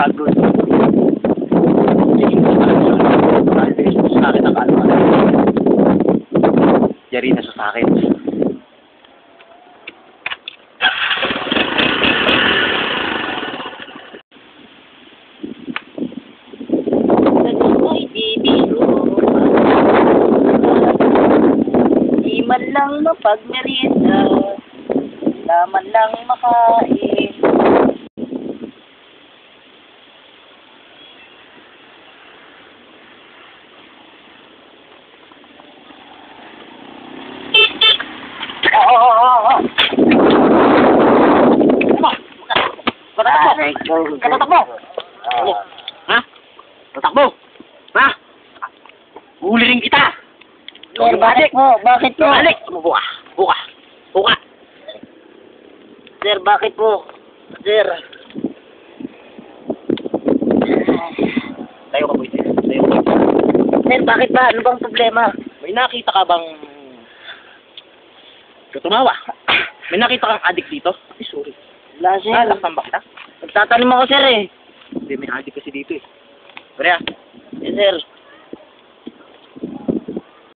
Dragon. Tingin ko talaga yun. Dahil gusto sa akin ang ano. Yari na siya sa akin. Ay, bibiro. Di man lang mapagmerienda. Laman lang makain. Tatakbo! Ha? Tatakbo! Ha? Huli rin kita! Sir, bakit po? Bakit po? Balik! Buka! Buka! Buka! Sir, bakit po? Sir. Tayo ka, boy. Tayo ka. Sir, bakit ba? Ano bang problema? May nakita ka bang... Tumawa. May nakita kang adik dito? Ay, sorry. Wala, sir. Laksan ba kita? Nagtatanim ako, sir, eh. Hindi, may adik kasi dito eh. Pare ah. Yes, sir.